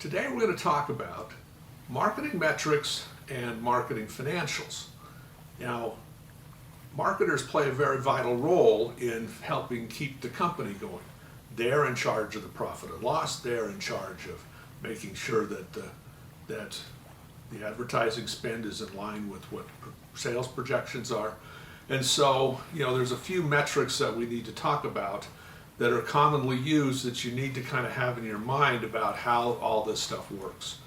Today we're going to talk about marketing metrics and marketing financials. Now, marketers play a very vital role in helping keep the company going. They're in charge of the profit and loss. They're in charge of making sure that the advertising spend is in line with what sales projections are. And so, there's a few metrics that we need to talk about that are commonly used that you need to kind of have in your mind about how all this stuff works.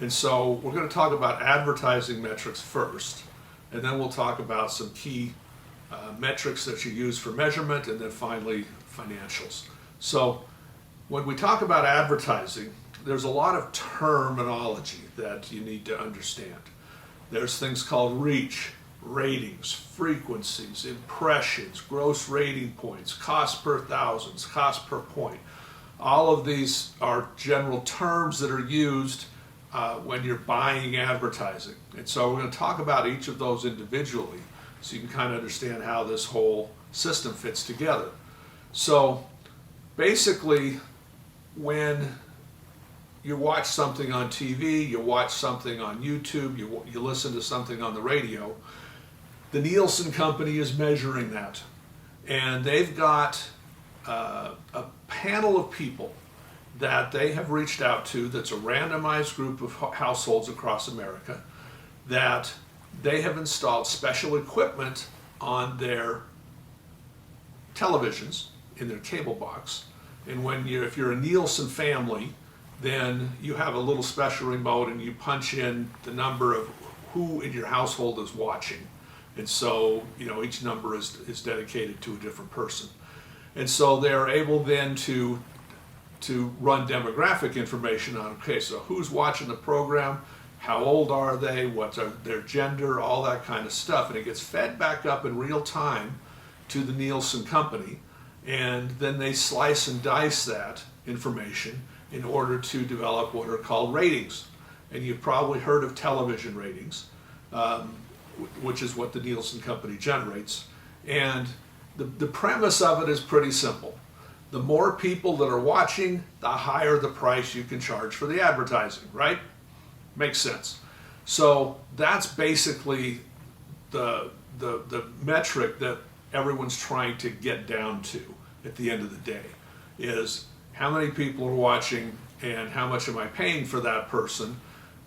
And so we're going to talk about advertising metrics first, and then we'll talk about some key metrics that you use for measurement, and then finally financials. So when we talk about advertising, there's a lot of terminology that you need to understand. There's things called reach, ratings, frequencies, impressions, gross rating points, cost per thousands, cost per point. All of these are general terms that are used when you're buying advertising. And so we're going to talk about each of those individually so you can kind of understand how this whole system fits together. So basically, when you watch something on TV, you watch something on YouTube, you listen to something on the radio, the Nielsen company is measuring that. And they've got a panel of people that they have reached out to that's a randomized group of households across America that they have installed special equipment on their televisions in their cable box. And if you're a Nielsen family, then you have a little special remote and you punch in the number of who in your household is watching. And so, each number is dedicated to a different person. And so they're able then to run demographic information on, okay, so who's watching the program, how old are they, what's their gender, all that kind of stuff. And it gets fed back up in real time to the Nielsen company. And then they slice and dice that information in order to develop what are called ratings. And you've probably heard of television ratings, which is what the Nielsen company generates. And the premise of it is pretty simple. The more people that are watching, the higher the price you can charge for the advertising, right? Makes sense. So that's basically the metric that everyone's trying to get down to at the end of the day, is how many people are watching and how much am I paying for that person.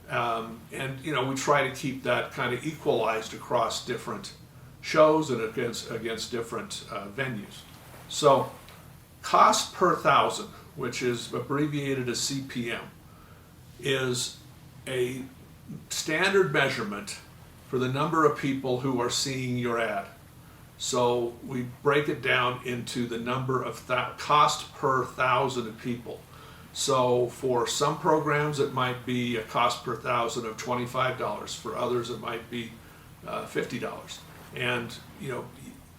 And we try to keep that kind of equalized across different shows and against different venues. So cost per thousand, which is abbreviated as CPM, is a standard measurement for the number of people who are seeing your ad. So we break it down into the number of cost per thousand of people. So for some programs it might be a cost per thousand of $25. For others it might be $50. And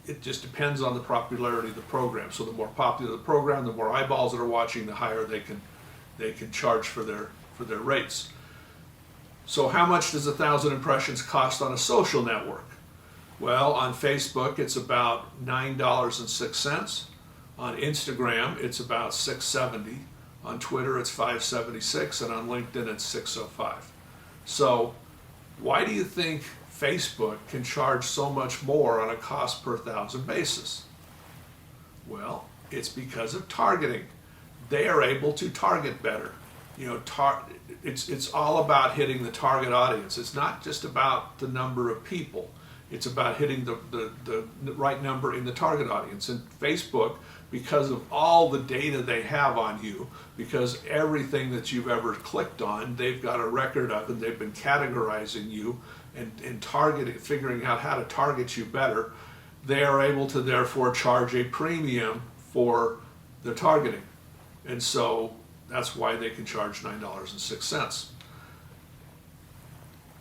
it just depends on the popularity of the program. So the more popular the program, the more eyeballs that are watching, the higher they can charge for their rates. So how much does 1,000 impressions cost on a social network? Well, on Facebook it's about $9.06. On Instagram it's about $6.70. On Twitter it's $5.76, and on LinkedIn it's $6.05. So why do you think Facebook can charge so much more on a cost per thousand basis? Well, it's because of targeting. They are able to target better. It's all about hitting the target audience. It's not just about the number of people. It's about hitting the right number in the target audience. And Facebook, because of all the data they have on you, because everything that you've ever clicked on, they've got a record of, and they've been categorizing you and figuring out how to target you better, they are able to therefore charge a premium for the targeting. And so that's why they can charge $9.06.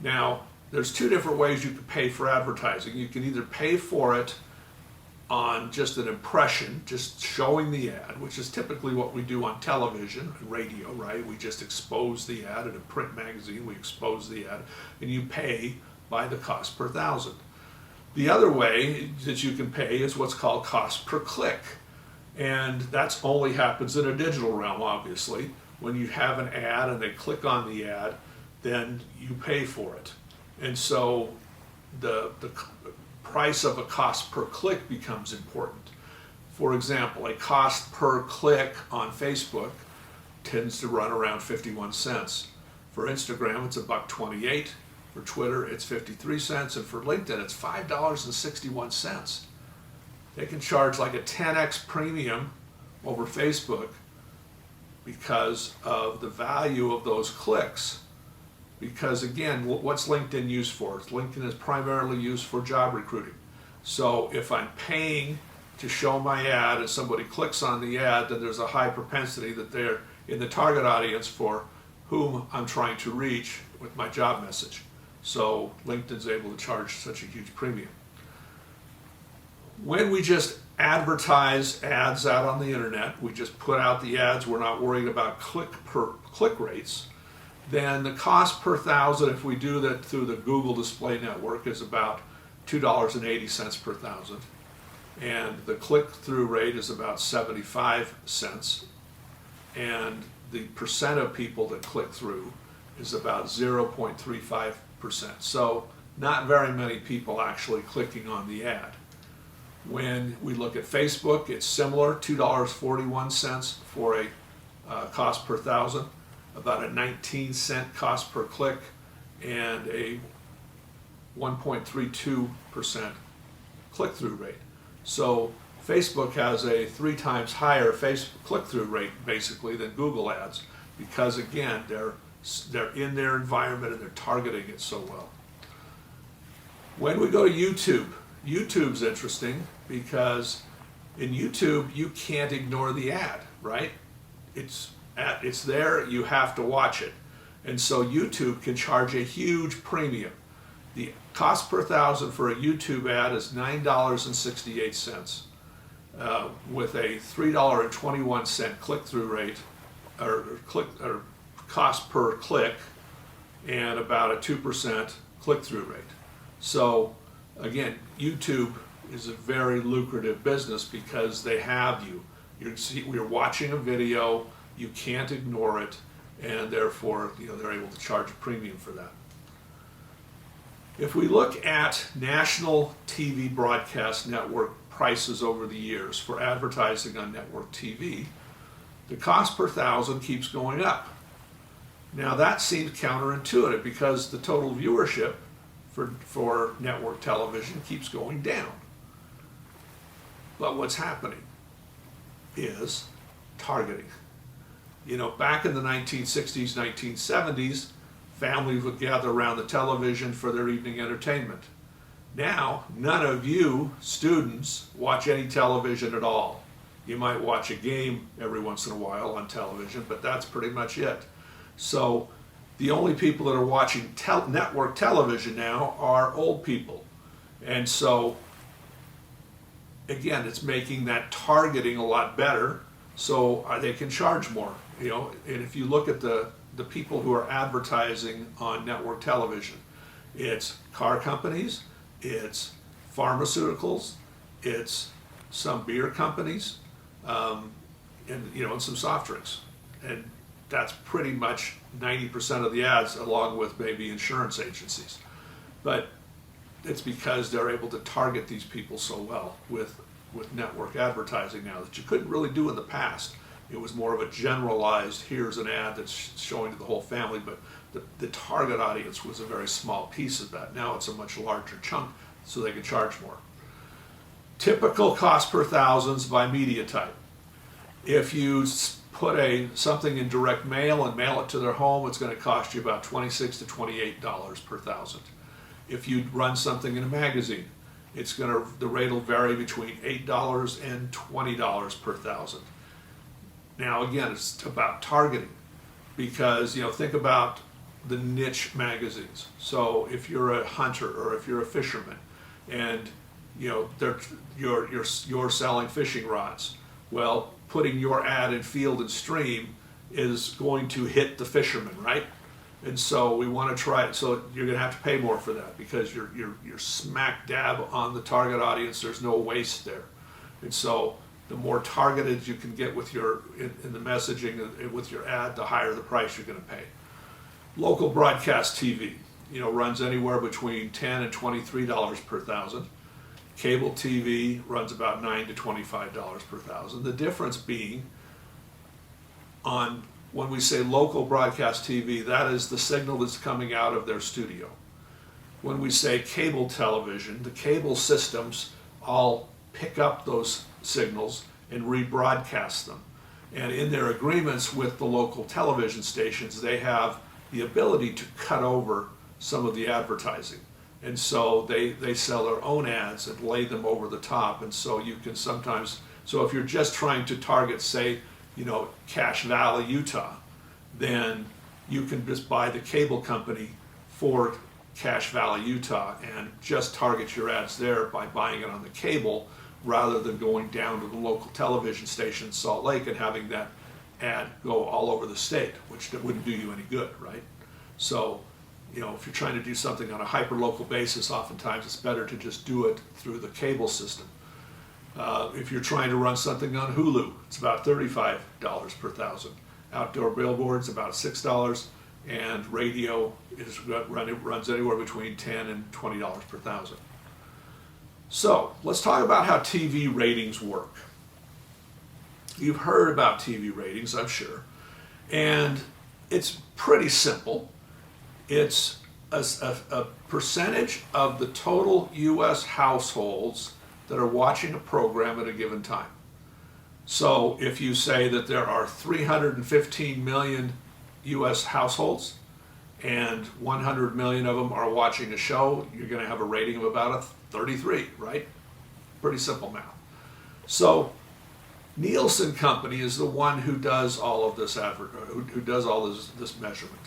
Now, there's two different ways you can pay for advertising. You can either pay for it on just an impression, just showing the ad, which is typically what we do on television and radio, right? We just expose the ad in a print magazine, we expose the ad, and you pay by the cost per thousand. The other way that you can pay is what's called cost per click. And that only happens in a digital realm, obviously. when you have an ad and they click on the ad, then you pay for it. And so the price of a cost per click becomes important. For example, a cost per click on Facebook tends to run around 51 cents. For Instagram, it's $1.28. For Twitter, it's 53 cents. And for LinkedIn, it's $5.61. They can charge like a 10x premium over Facebook because of the value of those clicks. Because again, what's LinkedIn used for? LinkedIn is primarily used for job recruiting. So if I'm paying to show my ad and somebody clicks on the ad, then there's a high propensity that they're in the target audience for whom I'm trying to reach with my job message. So LinkedIn's able to charge such a huge premium. When we just advertise ads out on the internet, we just put out the ads, we're not worried about click rates, then the cost per thousand, if we do that through the Google Display Network, is about $2.80 per thousand. And the click-through rate is about 75 cents. And the percent of people that click through is about 0.35%. So not very many people actually clicking on the ad. When we look at Facebook, it's similar, $2.41 for a cost per thousand, about a 19-cent cost per click, and a 1.32% click-through rate. So Facebook has a 3 times higher click-through rate basically than Google ads, because again, they're in their environment and they're targeting it so well. When we go to YouTube, YouTube's interesting because in YouTube you can't ignore the ad, right? It's there, you have to watch it. And so YouTube can charge a huge premium. The cost per thousand for a YouTube ad is $9.68 with a $3.21 click-through rate, or cost per click, and about a 2% click-through rate. So again, YouTube is a very lucrative business because they have you. You're watching a video, you can't ignore it, and therefore they're able to charge a premium for that. If we look at national TV broadcast network prices over the years for advertising on network TV, the cost per thousand keeps going up. Now that seems counterintuitive because the total viewership for network television keeps going down. But what's happening is targeting. Back in the 1960s, 1970s, families would gather around the television for their evening entertainment. Now, none of you students watch any television at all. You might watch a game every once in a while on television, but that's pretty much it. So the only people that are watching network television now are old people. And so, again, it's making that targeting a lot better so they can charge more. And if you look at the people who are advertising on network television, it's car companies, it's pharmaceuticals, it's some beer companies, and some soft drinks. And that's pretty much 90% of the ads, along with maybe insurance agencies. But it's because they're able to target these people so well with network advertising now that you couldn't really do in the past. It was more of a generalized, here's an ad that's showing to the whole family, but the target audience was a very small piece of that. Now it's a much larger chunk, so they can charge more. Typical cost per thousands by media type. If you put something in direct mail and mail it to their home, it's going to cost you about $26 to $28 per thousand. If you run something in a magazine, the rate will vary between $8 and $20 per thousand. Now again, it's about targeting, because think about the niche magazines. So if you're a hunter or if you're a fisherman, and you're selling fishing rods, well, putting your ad in Field and Stream is going to hit the fisherman, right? And so we want to try it. So you're going to have to pay more for that because you're smack dab on the target audience. There's no waste there. And so the more targeted you can get with in the messaging with your ad, the higher the price you're going to pay. Local broadcast TV, runs anywhere between $10 and $23 per thousand. Cable TV runs about $9 to $25 per thousand. The difference being when we say local broadcast TV, that is the signal that's coming out of their studio. When we say cable television, the cable systems all pick up those signals and rebroadcast them. And in their agreements with the local television stations, they have the ability to cut over some of the advertising. And so they sell their own ads and lay them over the top. And so you can sometimes, so if you're just trying to target, say, Cache Valley, Utah, then you can just buy the cable company for Cache Valley, Utah, and just target your ads there by buying it on the cable rather than going down to the local television station in Salt Lake and having that ad go all over the state, which wouldn't do you any good, right? So, if you're trying to do something on a hyper-local basis, oftentimes it's better to just do it through the cable system. If you're trying to run something on Hulu, it's about $35 per thousand. Outdoor billboards, about $6, and radio runs anywhere between $10 and $20 per thousand. So let's talk about how TV ratings work. You've heard about TV ratings, I'm sure, and it's pretty simple. It's a percentage of the total U.S. households that are watching a program at a given time. So if you say that there are 315 million U.S. households and 100 million of them are watching a show, you're going to have a rating of about a 33, right? Pretty simple math. So Nielsen Company is the one who does all of this who does all this measurement.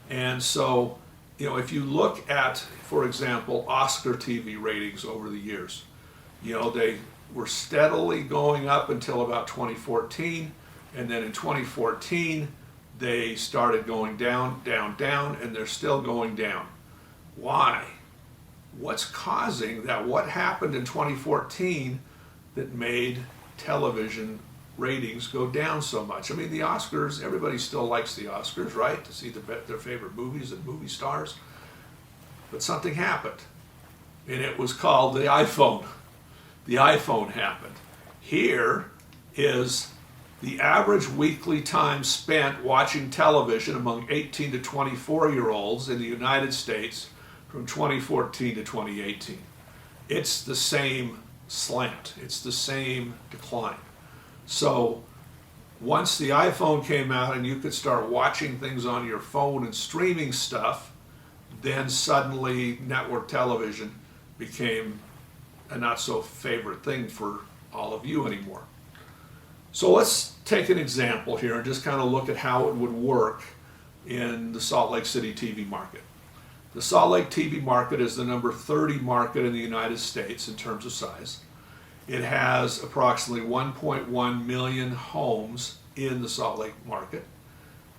And so, if you look at, for example, Oscar TV ratings over the years, they were steadily going up until about 2014, and then in 2014 they started going down, and they're still going down. Why? What's causing that? What happened in 2014 that made television ratings go down so much? I mean, the Oscars, everybody still likes the Oscars, right? To see their favorite movies and movie stars. But something happened, and it was called the iPhone. The iPhone happened. Here is the average weekly time spent watching television among 18 to 24-year-olds in the United States from 2014 to 2018. It's the same slant. It's the same decline. So once the iPhone came out and you could start watching things on your phone and streaming stuff, then suddenly network television became a not so favorite thing for all of you anymore. So let's take an example here and just kind of look at how it would work in the Salt Lake City TV market. The Salt Lake TV market is the number 30 market in the United States in terms of size. It has approximately 1.1 million homes in the Salt Lake market.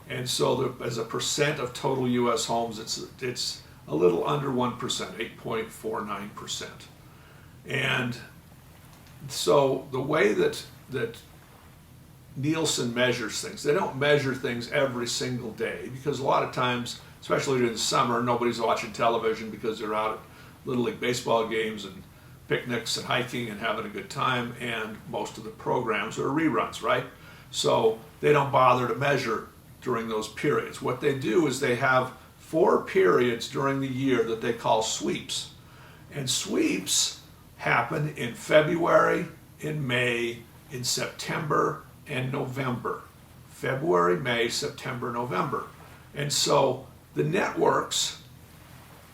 And so as a percent of total U.S. homes, it's a little under 1%, 8.49%. And so the way that Nielsen measures things, they don't measure things every single day, because a lot of times, especially during the summer, nobody's watching television because they're out at Little League baseball games and picnics and hiking and having a good time, and most of the programs are reruns, right? So they don't bother to measure during those periods. What they do is they have 4 periods during the year that they call sweeps. And sweeps happen in February, in May, in September, and November. February, May, September, November. And so the networks,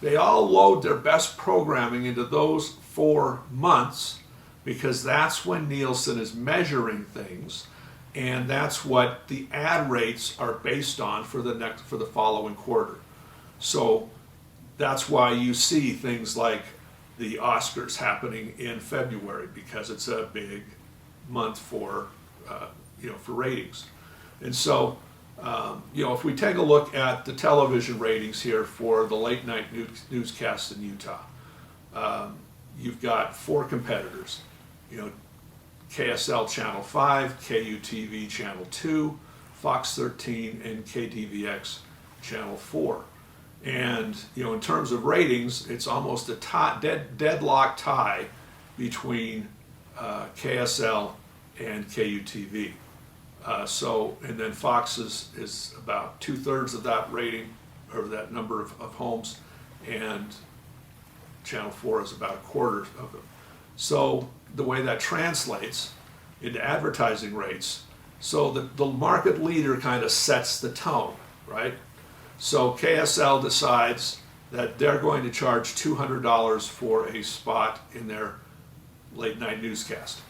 they all load their best programming into those 4 months, because that's when Nielsen is measuring things, and that's what the ad rates are based on for the following quarter. So that's why you see things like the Oscars happening in February, because it's a big month for ratings. And so if we take a look at the television ratings here for the late night newscasts in Utah, you've got 4 competitors. KSL Channel 5, KUTV Channel 2, Fox 13, and KDVX Channel 4. And in terms of ratings, it's almost a deadlock tie between KSL and KUTV. And then Fox is about 2/3 of that rating, or that number of homes, and Channel 4 is about 1/4 of them. So the way that translates into advertising rates, so the market leader kind of sets the tone, right? So KSL decides that they're going to charge $200 for a spot in their late night newscast.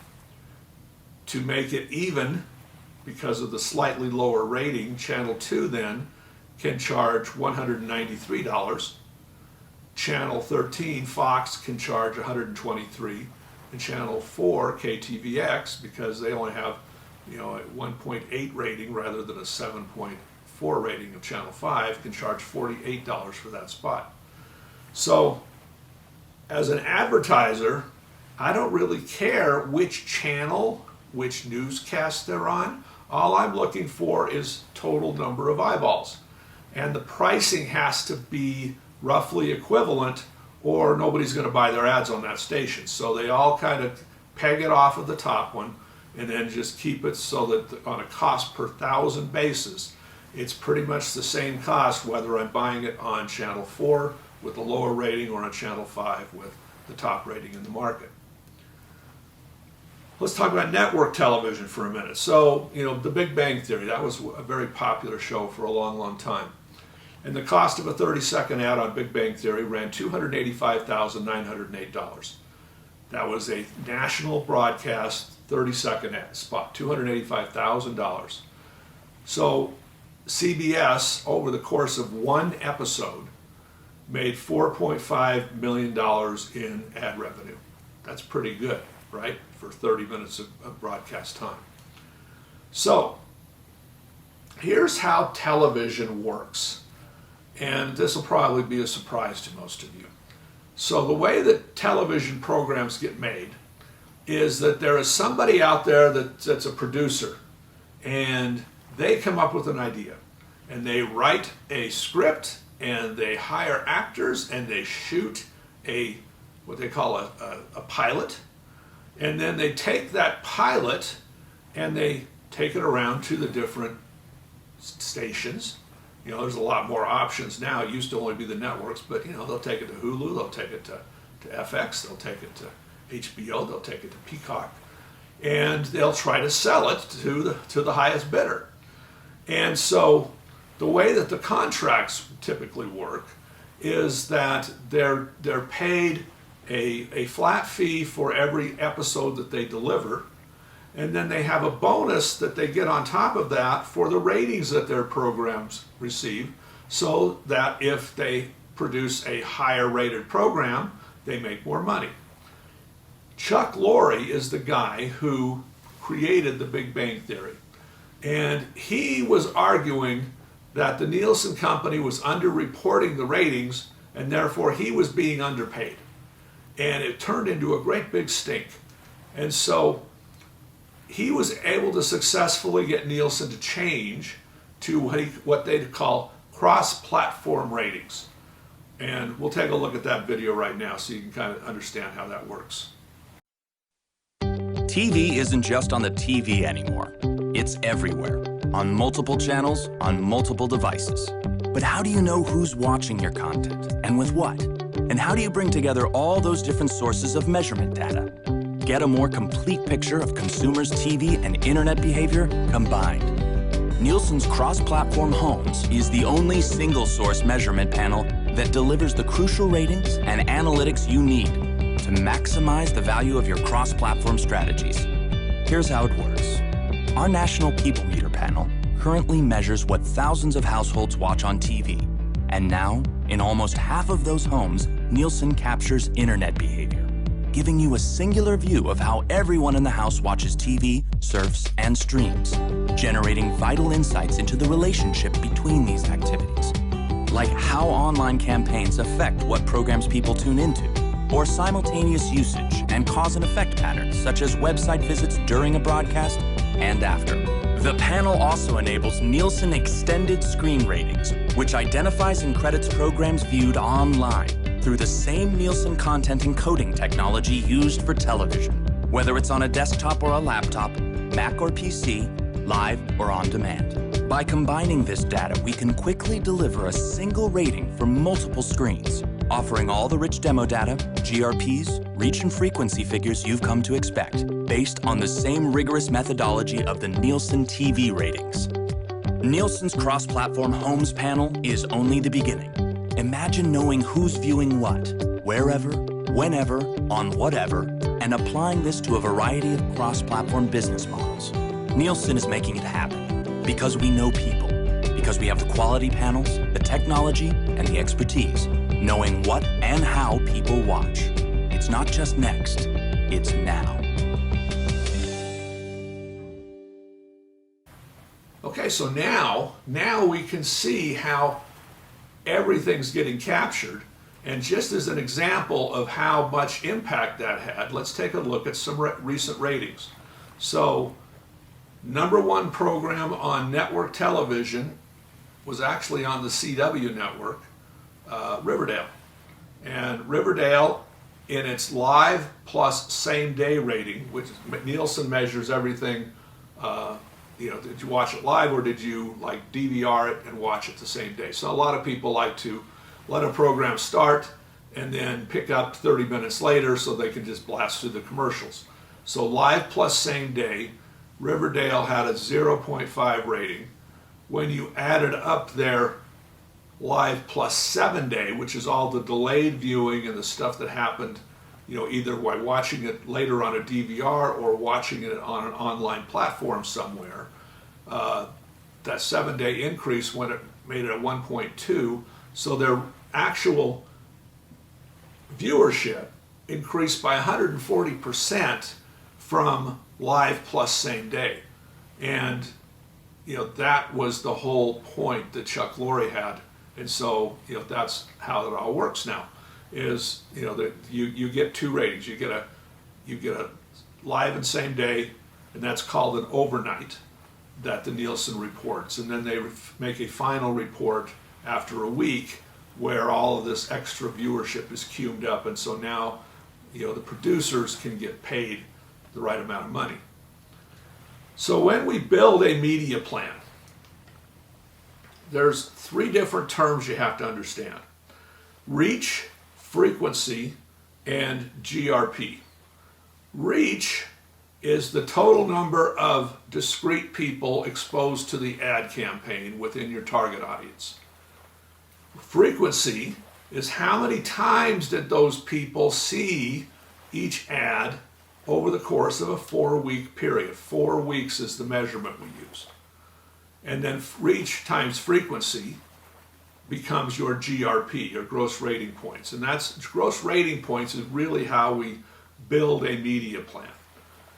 To make it even, because of the slightly lower rating, Channel 2 then can charge $193. Channel 13, Fox, can charge $123. And Channel 4, KTVX, because they only have a 1.8 rating rather than a 7.4 rating of Channel 5, can charge $48 for that spot. So as an advertiser, I don't really care which channel, which newscast they're on. All I'm looking for is total number of eyeballs. And the pricing has to be roughly equivalent, or nobody's going to buy their ads on that station. So they all kind of peg it off of the top one and then just keep it so that on a cost per thousand basis, it's pretty much the same cost whether I'm buying it on Channel 4 with a lower rating or on Channel 5 with the top rating in the market. Let's talk about network television for a minute. So, The Big Bang Theory, that was a very popular show for a long, long time. And the cost of a 30-second ad on Big Bang Theory ran $285,908. That was a national broadcast 30-second ad spot, $285,000. So CBS, over the course of one episode, made $4.5 million in ad revenue. That's pretty good, right, for 30 minutes of broadcast time. So here's how television works. And this will probably be a surprise to most of you. So the way that television programs get made is that there is somebody out there that's a producer, and they come up with an idea, and they write a script, and they hire actors, and they shoot what they call a pilot, and then they take that pilot and they take it around to the different stations. There's a lot more options now. It used to only be the networks, but they'll take it to Hulu, they'll take it to FX, they'll take it to HBO, they'll take it to Peacock, and they'll try to sell it to the highest bidder. And so the way that the contracts typically work is that they're paid a flat fee for every episode that they deliver, and then they have a bonus that they get on top of that for the ratings that their programs receive, so that if they produce a higher rated program, they make more money. Chuck Lorre is the guy who created the Big Bang Theory, and he was arguing that the Nielsen company was underreporting the ratings, and therefore he was being underpaid. And it turned into a great big stink. And so he was able to successfully get Nielsen to change to what they call cross-platform ratings. And we'll take a look at that video right now so you can kind of understand how that works. TV isn't just on the TV anymore. It's everywhere, on multiple channels, on multiple devices. But how do you know who's watching your content and with what? And how do you bring together all those different sources of measurement data? Get a more complete picture of consumers' TV and internet behavior combined. Nielsen's cross-platform homes is the only single-source measurement panel that delivers the crucial ratings and analytics you need to maximize the value of your cross-platform strategies. Here's how it works. Our National People Meter panel currently measures what thousands of households watch on TV. And now, in almost half of those homes, Nielsen captures internet behavior, giving you a singular view of how everyone in the house watches TV, surfs, and streams, generating vital insights into the relationship between these activities, like how online campaigns affect what programs people tune into, or simultaneous usage and cause and effect patterns such as website visits during a broadcast and after. The panel also enables Nielsen Extended Screen Ratings, which identifies and credits programs viewed online through the same Nielsen content encoding technology used for television, whether it's on a desktop or a laptop, Mac or PC, live or on demand. By combining this data, we can quickly deliver a single rating for multiple screens, offering all the rich demo data, GRPs, reach and frequency figures you've come to expect, based on the same rigorous methodology of the Nielsen TV ratings. Nielsen's cross-platform Homes panel is only the beginning. Imagine knowing who's viewing what, wherever, whenever, on whatever, and applying this to a variety of cross-platform business models. Nielsen is making it happen because we know people, because we have the quality panels, the technology, and the expertise, knowing what and how people watch. It's not just next, it's now. Okay, so now we can see how everything's getting captured. And just as an example of how much impact that had, let's take a look at some recent ratings. So, #1 program on network television was actually on the CW network, Riverdale. And Riverdale, in its live plus same day rating, which Nielsen measures everything, did you watch it live or did you like DVR it and watch it the same day? So a lot of people like to let a program start and then pick up 30 minutes later so they can just blast through the commercials. So live plus same day, Riverdale had a 0.5 rating. When you added up their live plus 7 day, which is all the delayed viewing and the stuff that happened, either by watching it later on a DVR or watching it on an online platform somewhere, that 7 day increase made it a 1.2. So their actual viewership increased by 140% from live plus same day. And that was the whole point that Chuck Lorre had. And so that's how it all works now, is that you get two ratings. You get a live and same day, and that's called an overnight that the Nielsen reports. And then they make a final report after a week where all of this extra viewership is queued up. And so now the producers can get paid the right amount of money. So when we build a media plan, there's 3 different terms you have to understand: reach, frequency, and GRP. Reach is the total number of discrete people exposed to the ad campaign within your target audience. Frequency is how many times did those people see each ad over the course of a 4-week period. 4 weeks is the measurement we use. And then reach times frequency becomes your GRP, your gross rating points. And that's gross rating points is really how we build a media plan.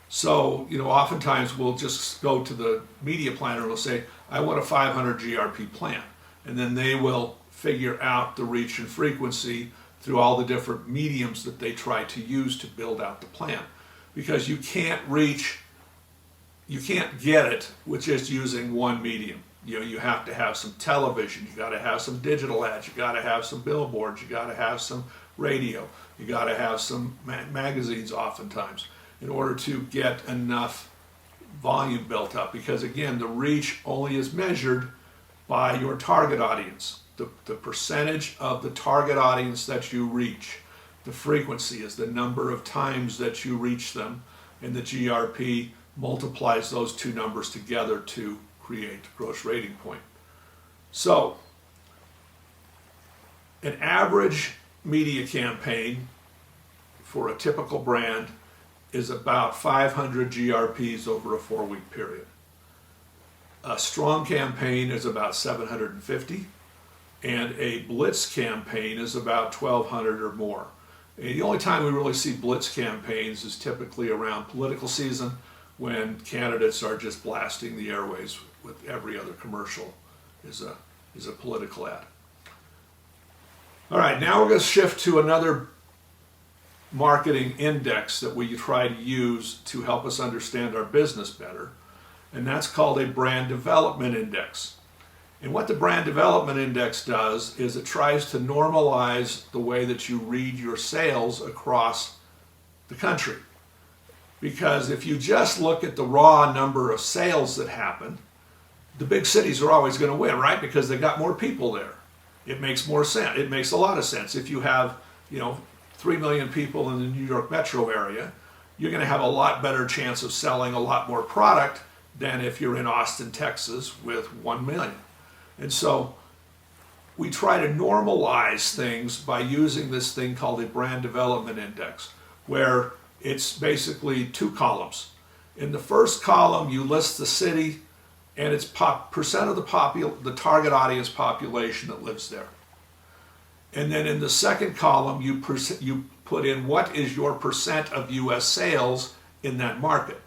So, oftentimes we'll just go to the media planner and we'll say, I want a 500 GRP plan. And then they will figure out the reach and frequency through all the different mediums that they try to use to build out the plan. Because you can't get it with just using one medium. You have to have some television, you got to have some digital ads, you got to have some billboards, you got to have some radio, you got to have some magazines oftentimes in order to get enough volume built up. Because again, the reach only is measured by your target audience, the percentage of the target audience that you reach. The frequency is the number of times that you reach them, and the GRP multiplies those two numbers together to create gross rating point. So, an average media campaign for a typical brand is about 500 GRPs over a 4-week period. A strong campaign is about 750, and a blitz campaign is about 1,200 or more. And the only time we really see blitz campaigns is typically around political season, when candidates are just blasting the airways with every other commercial is a political ad. All right, now we're going to shift to another marketing index that we try to use to help us understand our business better, and that's called a brand development index. And what the brand development index does is it tries to normalize the way that you read your sales across the country. Because if you just look at the raw number of sales that happen, the big cities are always going to win, right? Because they got more people there. It makes more sense. It makes a lot of sense. If you have, 3 million people in the New York metro area, you're going to have a lot better chance of selling a lot more product than if you're in Austin, Texas with 1 million. And so we try to normalize things by using this thing called a brand development index, where it's basically 2 columns. In the first column, you list the city and its percent of the target audience population that lives there. And then in the second column, you put in what is your percent of U.S. sales in that market.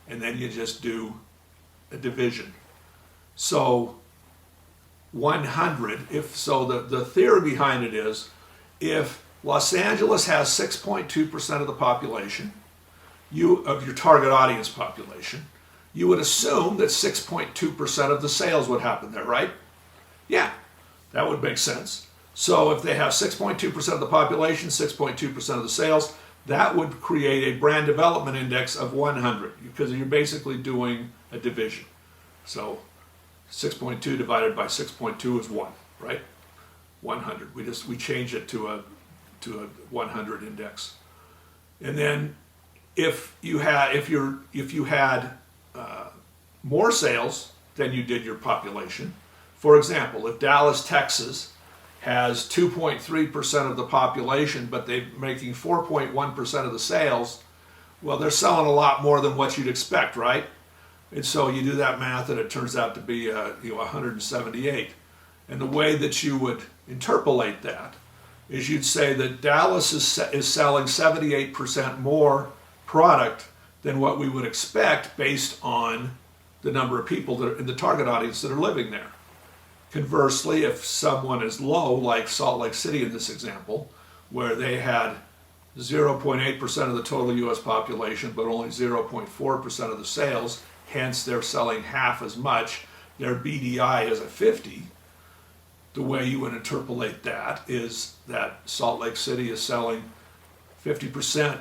And then you just do a division. So 100, the theory behind it is, if Los Angeles has 6.2% of the population, of your target audience population, you would assume that 6.2% of the sales would happen there, right? Yeah, that would make sense. So if they have 6.2% of the population, 6.2% of the sales, that would create a brand development index of 100, because you're basically doing a division. So 6.2 divided by 6.2 is 1, right? 100. We change it to a 100 index. And then if you had more sales than you did your population, for example, if Dallas, Texas has 2.3% of the population, but they're making 4.1% of the sales, well, they're selling a lot more than what you'd expect, right? And so you do that math and it turns out to be 178. And the way that you would interpolate that is you'd say that Dallas is selling 78% more product than what we would expect based on the number of people that are in the target audience that are living there. Conversely, if someone is low, like Salt Lake City in this example, where they had 0.8% of the total U.S. population, but only 0.4% of the sales, hence they're selling half as much, their BDI is a 50, the way you would interpolate that is that Salt Lake City is selling 50%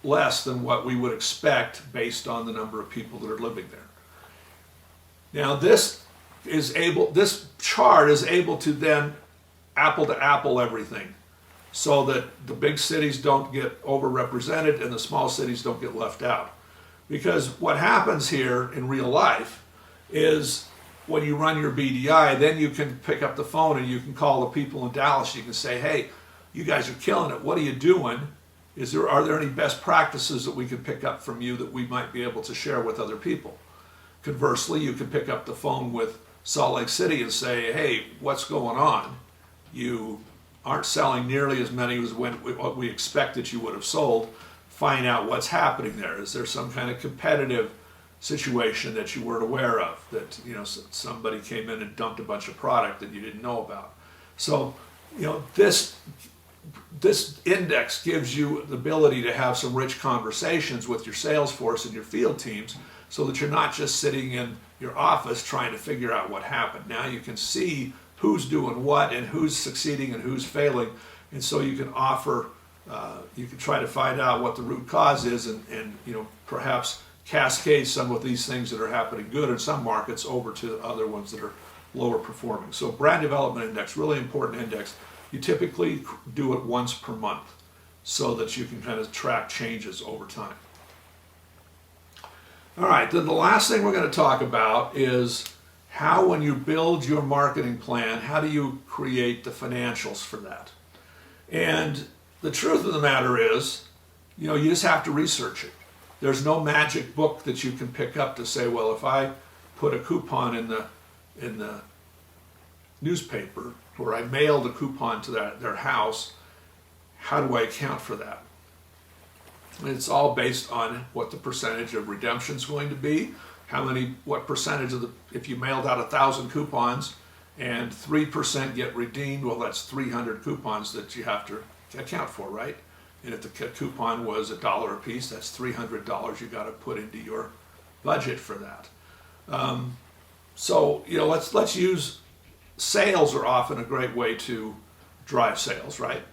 less than what we would expect based on the number of people that are living there. Now this chart is able to then apple to apple everything, so that the big cities don't get overrepresented and the small cities don't get left out. Because what happens here in real life is when you run your BDI, then you can pick up the phone and you can call the people in Dallas. You can say, hey, you guys are killing it. What are you doing? Are there any best practices that we could pick up from you that we might be able to share with other people? Conversely, you can pick up the phone with Salt Lake City and say, hey, what's going on? You aren't selling nearly as many as what we expected you would have sold. Find out what's happening there. Is there some kind of competitive situation that you weren't aware of, that somebody came in and dumped a bunch of product that you didn't know about? So this index gives you the ability to have some rich conversations with your sales force and your field teams, so that you're not just sitting in your office trying to figure out what happened. Now you can see who's doing what and who's succeeding and who's failing, and so you can offer, you can try to find out what the root cause is, and perhaps cascade some of these things that are happening good in some markets over to other ones that are lower performing. So brand development index, really important index. You typically do it once per month so that you can kind of track changes over time. All right, then the last thing we're going to talk about is how, when you build your marketing plan, how do you create the financials for that? And the truth of the matter is, you just have to research it. There's no magic book that you can pick up to say, well, if I put a coupon in the newspaper, or I mailed a coupon to their house, how do I account for that? And it's all based on what the percentage of redemption is going to be, what percentage if you mailed out 1,000 coupons and 3% get redeemed, well, that's 300 coupons that you have to account for, right? And if the coupon was $1 a piece, that's $300 you got to put into your budget for that. So let's use sales are often a great way to drive sales, right?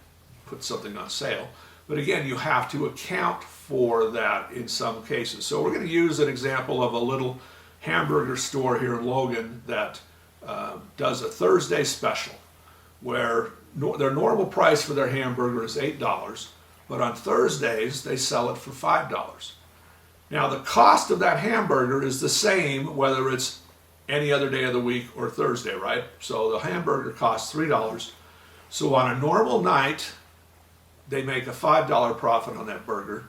Put something on sale. But again, you have to account for that in some cases. So we're going to use an example of a little hamburger store here in Logan that does a Thursday special where their normal price for their hamburger is $8, but on Thursdays they sell it for $5. Now the cost of that hamburger is the same whether it's any other day of the week or Thursday, right? So the hamburger costs $3. So on a normal night, they make a $5 profit on that burger,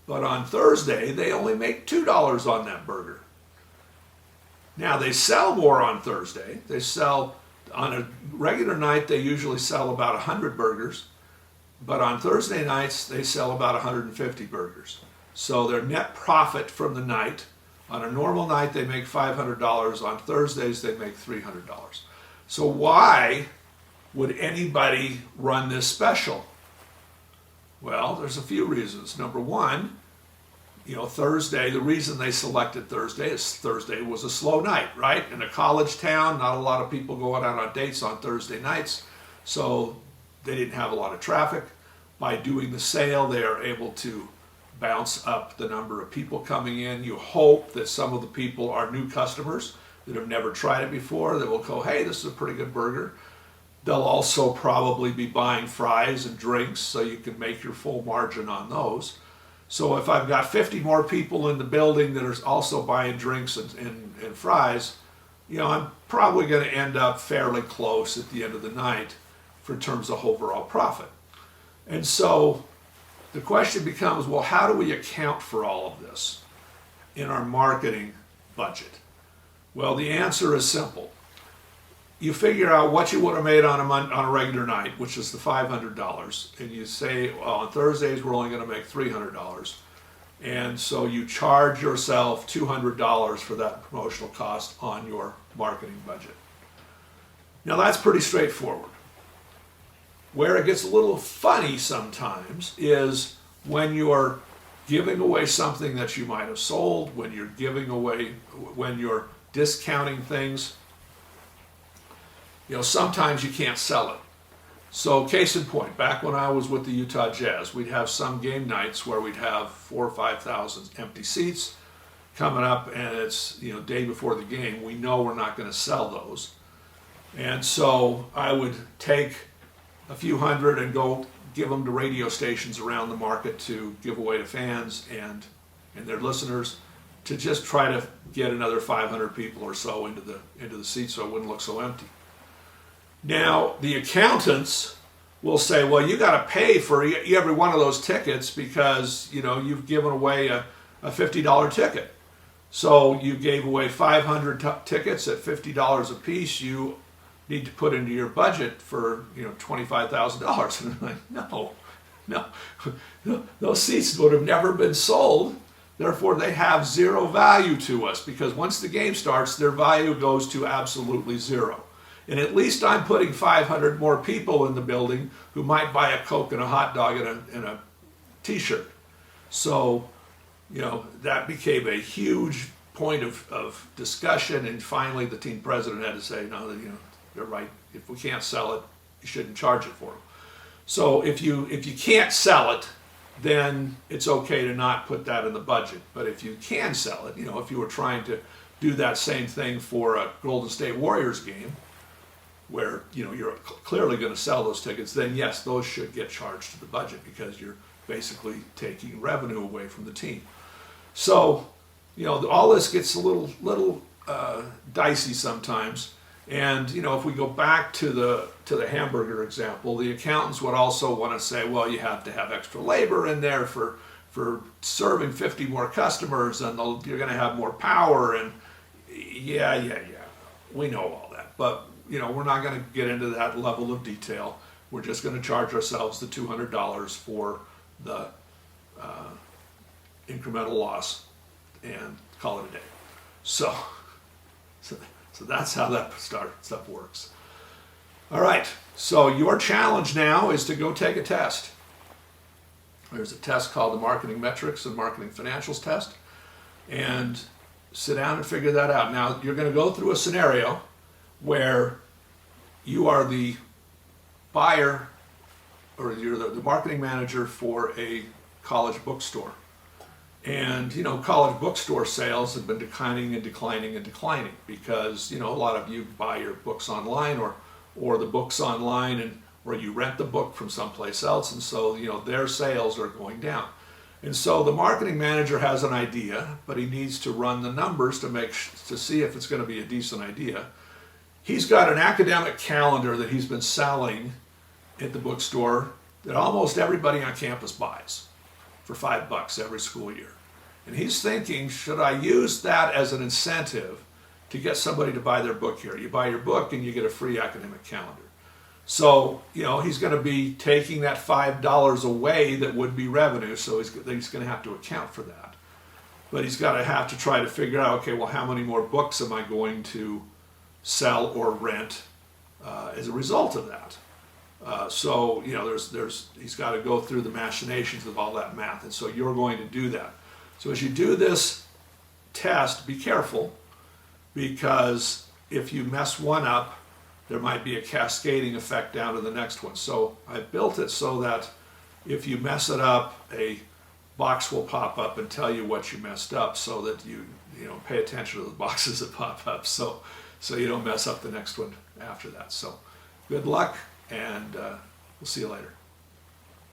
but on Thursday they only make $2 on that burger. Now they sell more on Thursday. They sell, on a regular night they usually sell about 100 burgers, but on Thursday nights they sell about 150 burgers. So their net profit from the night, on a normal night they make $500, on Thursdays they make $300. So why would anybody run this special? Well, there's a few reasons. Number one, Thursday, the reason they selected Thursday is Thursday was a slow night, right? In a college town, not a lot of people going out on dates on Thursday nights, so they didn't have a lot of traffic. By doing the sale, they are able to bounce up the number of people coming in. You hope that some of the people are new customers that have never tried it before, that will go, hey, this is a pretty good burger. They'll also probably be buying fries and drinks, so you can make your full margin on those. So if I've got 50 more people in the building that are also buying drinks and fries, I'm probably going to end up fairly close at the end of the night for terms of overall profit. And so the question becomes, well, how do we account for all of this in our marketing budget? Well, the answer is simple. You figure out what you would have made on a regular night, which is the $500, and you say, well, on Thursdays we're only going to make $300, and so you charge yourself $200 for that promotional cost on your marketing budget. Now that's pretty straightforward. Where it gets a little funny sometimes is when you're giving away something that you might have sold, when you're discounting things. Sometimes you can't sell it. So case in point, back when I was with the Utah Jazz, we'd have some game nights where we'd have 4,000 or 5,000 empty seats coming up, and it's day before the game. We know we're not going to sell those. And so I would take a few hundred and go give them to radio stations around the market to give away to fans and their listeners, to just try to get another 500 people or so into the seats so it wouldn't look so empty. Now, the accountants will say, well, you got to pay for every one of those tickets because, you've given away a $50 ticket. So you gave away 500 tickets at $50 a piece. You need to put into your budget for, $25,000. And I'm like, no, those seats would have never been sold. Therefore, they have zero value to us because once the game starts, their value goes to absolutely zero. And at least I'm putting 500 more people in the building who might buy a Coke and a hot dog and a t-shirt. So, that became a huge point of discussion, and finally the team president had to say, no, they're right. If we can't sell it, you shouldn't charge it for them. So if you can't sell it, then it's okay to not put that in the budget. But if you can sell it, if you were trying to do that same thing for a Golden State Warriors game, where you're clearly going to sell those tickets, then yes, those should get charged to the budget because you're basically taking revenue away from the team. So all this gets a little dicey sometimes. And if we go back to the hamburger example, the accountants would also want to say, well, you have to have extra labor in there for serving 50 more customers, and you're going to have more power, and yeah, we know all that, but we're not going to get into that level of detail. We're just going to charge ourselves the $200 for the incremental loss and call it a day. So that's how that stuff works. All right, so your challenge now is to go take a test. There's a test called the Marketing Metrics and Marketing Financials test, and sit down and figure that out. Now, you're going to go through a scenario where you are the buyer, or you're the marketing manager for a college bookstore. And, you know, college bookstore sales have been declining and declining and declining because, you know, a lot of you buy your books online, or the books online, and or you rent the book from someplace else, and so, you know, their sales are going down. And so the marketing manager has an idea, but he needs to run the numbers to see if it's going to be a decent idea. He's got an academic calendar that he's been selling at the bookstore that almost everybody on campus buys for $5 every school year. And he's thinking, should I use that as an incentive to get somebody to buy their book here? You buy your book and you get a free academic calendar. So, you know, he's going to be taking that $5 away that would be revenue, so he's going to have to account for that. But he's got to have to try to figure out, okay, well, how many more books am I going to sell or rent as a result of that? So, you know, he's got to go through the machinations of all that math, and so you're going to do that. So as you do this test, be careful, because if you mess one up, there might be a cascading effect down to the next one. So I built it so that if you mess it up, a box will pop up and tell you what you messed up, so that you know, pay attention to the boxes that pop up, so you don't mess up the next one after that. So good luck, and we'll see you later.